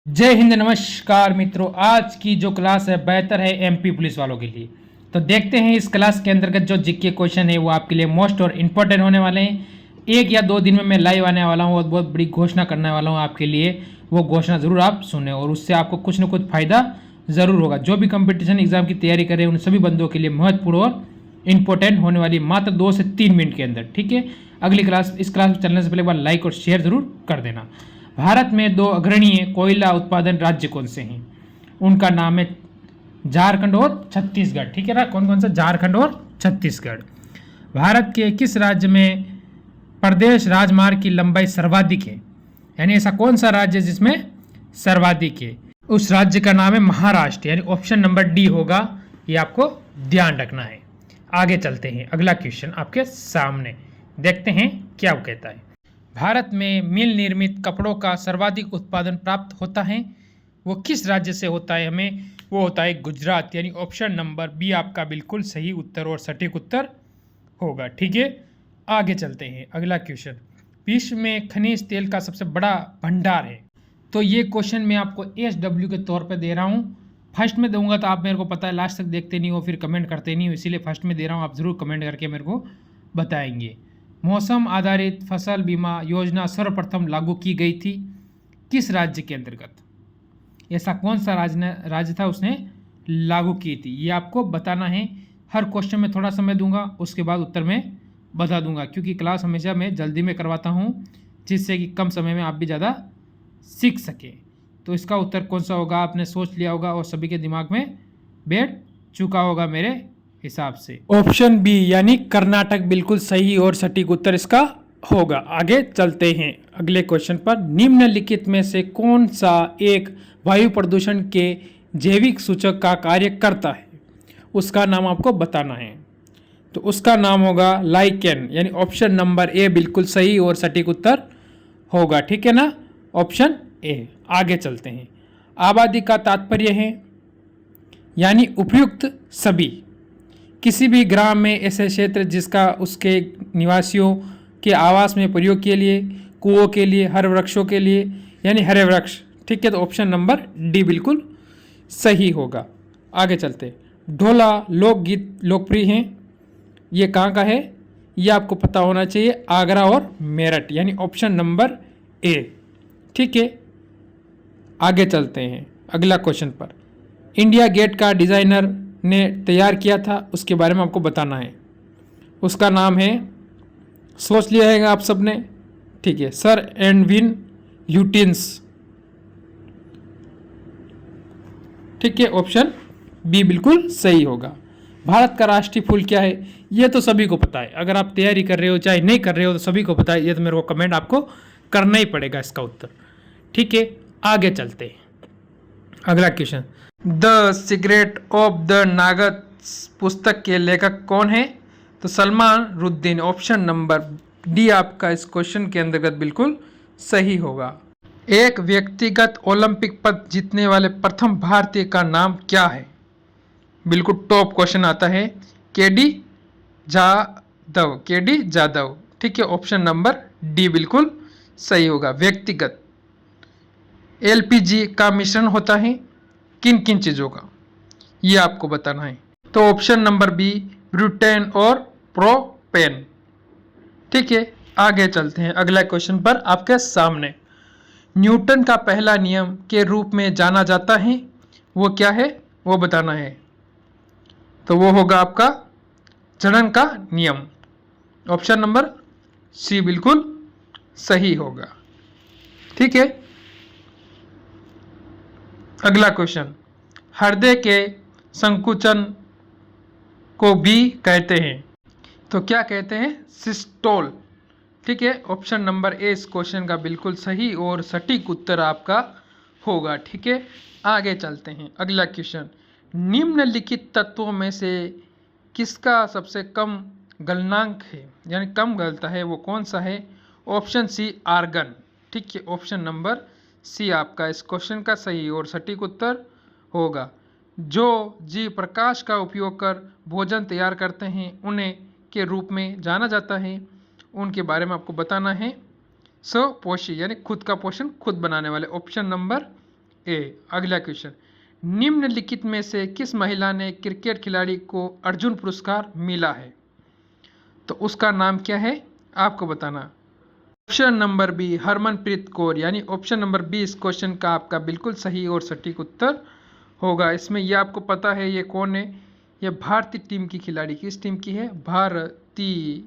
जय हिंद, नमस्कार मित्रों। आज की जो क्लास है बेहतर है एमपी पुलिस वालों के लिए। तो देखते हैं इस क्लास के अंतर्गत जो जीके क्वेश्चन है वो आपके लिए मोस्ट और इम्पोर्टेंट होने वाले हैं। 1 या 2 दिन में मैं लाइव आने वाला हूँ और बहुत बड़ी घोषणा करने वाला हूँ आपके लिए। वो घोषणा ज़रूर आप सुने और उससे आपको कुछ ना कुछ फायदा ज़रूर होगा। जो भी कंपटीशन एग्जाम की तैयारी कर रहे हैं उन सभी बंदों के लिए महत्वपूर्ण और इम्पोर्टेंट होने वाली, मात्र 2 से 3 मिनट के अंदर। ठीक है, अगली क्लास, इस क्लास में चलने से पहले एक बार लाइक और शेयर जरूर कर देना। भारत में 2 अग्रणीय कोयला उत्पादन राज्य कौन से हैं? उनका नाम है झारखंड और छत्तीसगढ़। ठीक है ना, कौन कौन सा? झारखंड और छत्तीसगढ़। भारत के किस राज्य में प्रदेश राजमार्ग की लंबाई सर्वाधिक है? यानी ऐसा कौन सा राज्य जिसमें सर्वाधिक है? उस राज्य का नाम है महाराष्ट्र, यानी ऑप्शन नंबर डी होगा। ये आपको ध्यान रखना है। आगे चलते हैं, अगला क्वेश्चन आपके सामने, देखते हैं क्या वो कहता है। भारत में मिल निर्मित कपड़ों का सर्वाधिक उत्पादन प्राप्त होता है, वो किस राज्य से होता है? हमें वो होता है गुजरात, यानी ऑप्शन नंबर बी आपका बिल्कुल सही उत्तर और सटीक उत्तर होगा। ठीक है, आगे चलते हैं, अगला क्वेश्चन। विश्व में खनिज तेल का सबसे बड़ा भंडार है। तो ये क्वेश्चन मैं आपको SW के तौर पे दे रहा हूँ। फर्स्ट में दूंगा तो आप, मेरे को पता है, लास्ट तक देखते नहीं हो, फिर कमेंट करते नहीं हो, इसीलिए फर्स्ट में दे रहा हूँ। आप ज़रूर कमेंट करके मेरे को बताएंगे। मौसम आधारित फसल बीमा योजना सर्वप्रथम लागू की गई थी किस राज्य के अंतर्गत? ऐसा कौन सा राज्य था उसने लागू की थी? ये आपको बताना है। हर क्वेश्चन में थोड़ा समय दूंगा, उसके बाद उत्तर में बता दूंगा, क्योंकि क्लास हमेशा मैं जल्दी में करवाता हूँ, जिससे कि कम समय में आप भी ज़्यादा सीख सके। तो इसका उत्तर कौन सा होगा आपने सोच लिया होगा और सभी के दिमाग में बैठ चुका होगा मेरे हिसाब से। ऑप्शन बी यानी कर्नाटक बिल्कुल सही और सटीक उत्तर इसका होगा। आगे चलते हैं अगले क्वेश्चन पर। निम्नलिखित में से कौन सा एक वायु प्रदूषण के जैविक सूचक का कार्य करता है? उसका नाम आपको बताना है। तो उसका नाम होगा लाइकेन, यानी ऑप्शन नंबर ए बिल्कुल सही और सटीक उत्तर होगा। ठीक है ना, ऑप्शन ए। आगे चलते हैं। आबादी का तात्पर्य है यानी उपयुक्त सभी। किसी भी ग्राम में ऐसे क्षेत्र जिसका उसके निवासियों के आवास में प्रयोग के लिए, कुओं के लिए, हर वृक्षों के लिए, यानी हरे वृक्ष। ठीक है, तो ऑप्शन नंबर डी बिल्कुल सही होगा। आगे चलते। ढोला लोकगीत लोकप्रिय हैं, ये कहाँ का है? ये आपको पता होना चाहिए, आगरा और मेरठ, यानी ऑप्शन नंबर ए। ठीक है, आगे चलते हैं अगला क्वेश्चन पर। इंडिया गेट का डिज़ाइनर ने तैयार किया था, उसके बारे में आपको बताना है। उसका नाम है, सोच लिया है आप सबने? ठीक है, सर एडविन ल्यूटिन्स। ठीक है, ऑप्शन बी बिल्कुल सही होगा। भारत का राष्ट्रीय फूल क्या है? ये तो सभी को पता है, अगर आप तैयारी कर रहे हो चाहे नहीं कर रहे हो तो सभी को पता है। ये तो मेरे को कमेंट आपको करना ही पड़ेगा इसका उत्तर। ठीक है, आगे चलते हैं अगला question. The secret of the नागत पुस्तक के लेखक कौन है? तो सलमान रुद्दीन, ऑप्शन नंबर डी आपका इस क्वेश्चन के अंतर्गत बिल्कुल सही होगा। एक व्यक्तिगत ओलंपिक पदक जीतने वाले प्रथम भारतीय का नाम क्या है? बिल्कुल टॉप क्वेश्चन आता है। केडी जाधव। ठीक है, ऑप्शन नंबर डी बिल्कुल सही होगा। व्यक्तिगत LPG का मिश्रण होता है किन किन चीज़ों का, ये आपको बताना है। तो ऑप्शन नंबर बी ब्यूटेन और प्रोपेन। ठीक है, आगे चलते हैं अगला क्वेश्चन पर आपके सामने। न्यूटन का पहला नियम के रूप में जाना जाता है, वो क्या है वो बताना है। तो वो होगा आपका जड़न का नियम, ऑप्शन नंबर सी बिल्कुल सही होगा। ठीक है, अगला क्वेश्चन। हृदय के संकुचन को भी कहते हैं, तो क्या कहते हैं? सिस्टोल। ठीक है, ऑप्शन नंबर ए इस क्वेश्चन का बिल्कुल सही और सटीक उत्तर आपका होगा। ठीक है, आगे चलते हैं अगला क्वेश्चन। निम्नलिखित तत्वों में से किसका सबसे कम गलनांक है, यानी कम गलता है, वो कौन सा है? Option C argon. ठीक है, ऑप्शन नंबर सी आपका इस क्वेश्चन का सही और सटीक उत्तर होगा। जो जीव प्रकाश का उपयोग कर भोजन तैयार करते हैं उन्हें के रूप में जाना जाता है, उनके बारे में आपको बताना है। स्वपोषी यानी खुद का पोषण खुद बनाने वाले, ऑप्शन नंबर अगला क्वेश्चन, निम्नलिखित में से किस महिला ने क्रिकेट खिलाड़ी को अर्जुन पुरस्कार मिला है? तो उसका नाम क्या है आपको बताना। Option number B Harmanpreet Kaur, यानी ऑप्शन नंबर बी इस क्वेश्चन का आपका बिल्कुल सही और सटीक उत्तर होगा। इसमें यह आपको पता है ये कौन है, ये भारतीय टीम की खिलाड़ी, किस टीम की है? भारतीय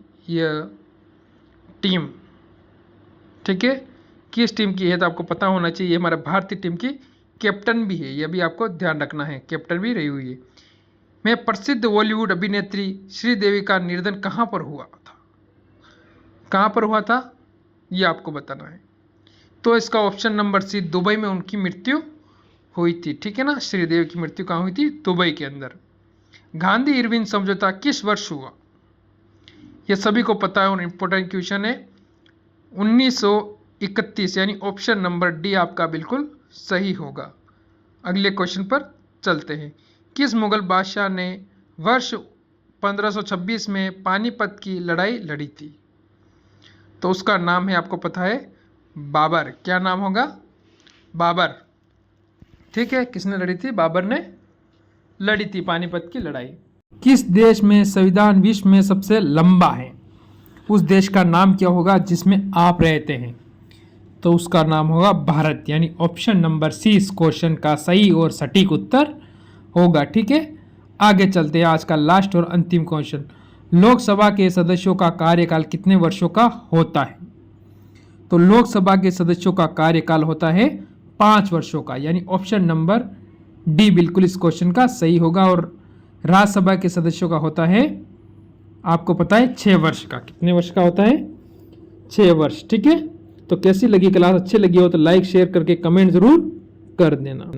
टीम, ठीक है, किस टीम की है तो आपको पता होना चाहिए। हमारा भारतीय टीम की कैप्टन भी है, यह भी आपको ध्यान रखना है, कैप्टन भी रही हुई है। में प्रसिद्ध बॉलीवुड अभिनेत्री श्रीदेवी का निधन कहाँ पर हुआ था? कहाँ पर हुआ था ये आपको बताना है। तो इसका ऑप्शन नंबर सी, दुबई में उनकी मृत्यु हुई थी, ठीक है ना। श्रीदेवी की मृत्यु कहाँ हुई थी? दुबई के अंदर। गांधी इरविन समझौता किस वर्ष हुआ? ये सभी को पता है और इम्पोर्टेंट क्वेश्चन है। 1931, यानी ऑप्शन नंबर डी आपका बिल्कुल सही होगा। अगले क्वेश्चन पर चलते हैं। किस मुगल बादशाह ने वर्ष 1526 में पानीपत की लड़ाई लड़ी थी? तो उसका नाम है, आपको पता है, बाबर। क्या नाम होगा? बाबर, ठीक है। किसने लड़ी थी? बाबर ने लड़ी थी पानीपत की लड़ाई। किस देश में संविधान विश्व में सबसे लंबा है? उस देश का नाम क्या होगा जिसमें आप रहते हैं? तो उसका नाम होगा भारत, यानी ऑप्शन नंबर सी इस क्वेश्चन का सही और सटीक उत्तर होगा, ठीक है। आगे चलते हैं, आज का लास्ट और अंतिम क्वेश्चन, लोकसभा के सदस्यों का कार्यकाल कितने वर्षों का होता है? तो लोकसभा के सदस्यों का कार्यकाल होता है 5 वर्षों का, यानी ऑप्शन नंबर डी बिल्कुल इस क्वेश्चन का सही होगा। और राज्यसभा के सदस्यों का होता है, आपको पता है, 6 वर्ष का। कितने वर्ष का होता है? 6 वर्ष, ठीक है। तो कैसी लगी क्लास? अच्छी लगी हो तो लाइक शेयर करके कमेंट जरूर कर देना।